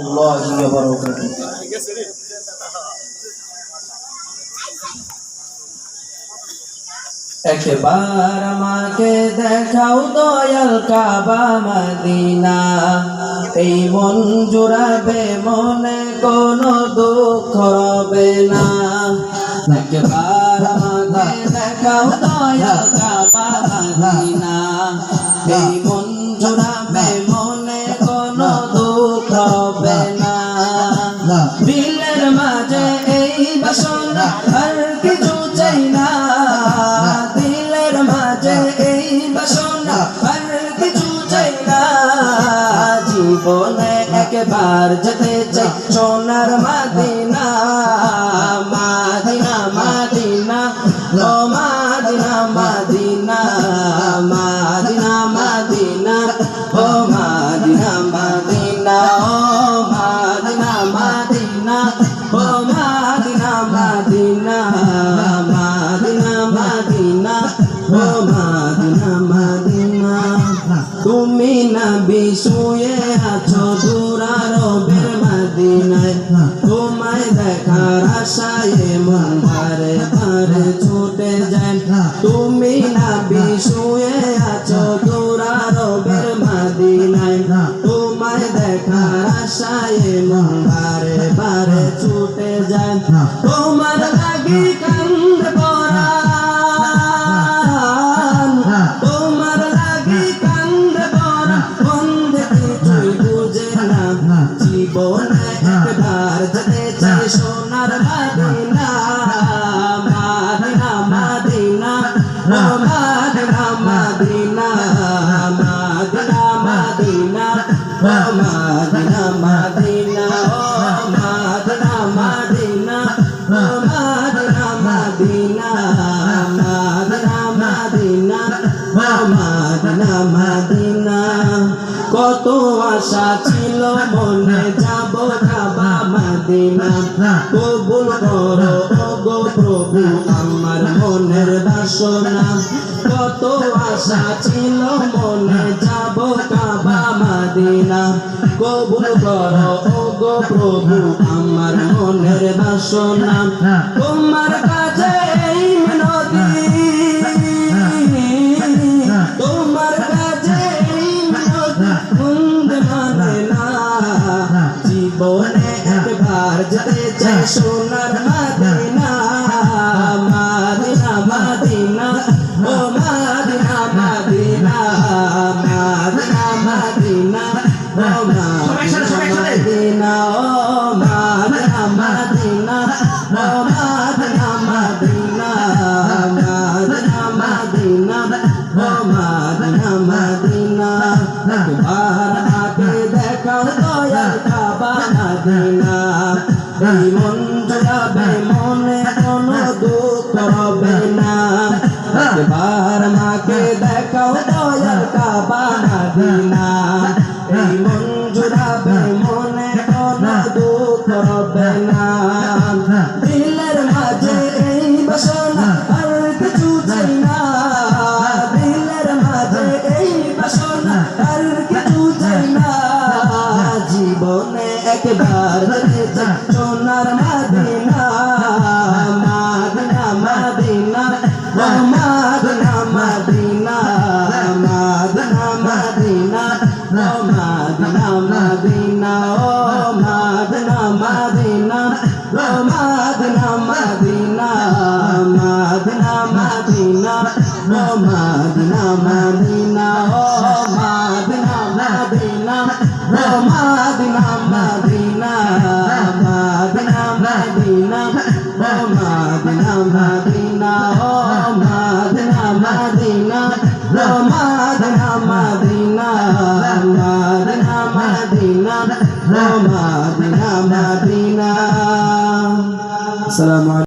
রাহমাতুল্লাহি ওয়া বারাকাতুহু। একবার আমাকে দেখাও দয়াল কাবা মদিনা, এই মন জুড়াবে মনে কোনো দুঃখ হবে না। একবার আমাকে দেখাও দয়াল কাবা মদিনা, এই মন জুড়াবে মনে কোনো দুঃখ হবে না। দিলের মাঝে এই বাসনা আর কিছু চাই না, দিলের মাঝে এই বাসনা আর কিছু চাই না। জীবনে একবার যেতে চাই সোনার Medina, Medina Medina oh Medina Medina, Medina Medina oh Medina Medina, ও Medina Medina oh Medina Medina, Medina Medina oh Medina Medina. তুমি নবী শুয়ে আছো দুরারবের মদিনায়, তোমায় দেখার আশায় মন বারে বারে ছুটে যায়। তুমি নবী শুয়ে আছো দুরারবের মদিনায়, তোমায় দেখার আশায় মন বারে বারে ছুটে যায়। তোমার লাগি কান্দে পরাণ, তোমার লাগি কান্দে পরাণ, বন্ধে কিছুই বুঝে না। জীবনে একবার যেতে চাই সোনার Medina, Medina Medina oh Medina Medina, Medina Medina oh Medina Medina, ও Medina Medina oh Medina Medina, Medina Medina oh Medina Medina. কত আশা ছিল মনে যাব কাবা মদিনা, কবুল করো ওগো প্রভু আমার মনের বাসনা। কত আশা ছিল মনে যাব কাবা মদিনা, কবুল করো ওগো প্রভু আমার মনের বাসনা। তোমার কাছে এই মিনতি, তোমার কাছে এই মিনতি কুন্দে মানে না। জীবনে একবার যেতে চাই সোনার Medina, Medina Medina oh Medina Medina, Medina Medina oh Medina Medina, ও Medina Medina oh Medina Medina, Medina Medina oh Medina Medina. একবার আমাকে দেখাও দয়াল কাবা মদিনা, এই মন জুড়াবে মনে কোনো দুঃখ হবে না। একবার আমাকে দেখাও দয়াল কাবা মদিনা, এই মন জুড়াবে মনে কোনো দুঃখ হবে না। দিলের মাঝে এই বাসনা আর কিছু চাই না, দিলের মাঝে এই বাসনা আর কিছু চাই না। জীবনে একবার যেতে চাই সোনার Medina, Medina Medina oh Medina Medina, Medina Medina oh Medina Medina, ও Medina Medina oh Medina Medina, Medina Medina oh Medina Medina, ও Medina Medina oh Medina Medina, Medina Medina oh Medina Medina, ও Medina Medina oh Medina Medina, Medina Medina oh Medina Medina. আসসালামু আলাইকুম।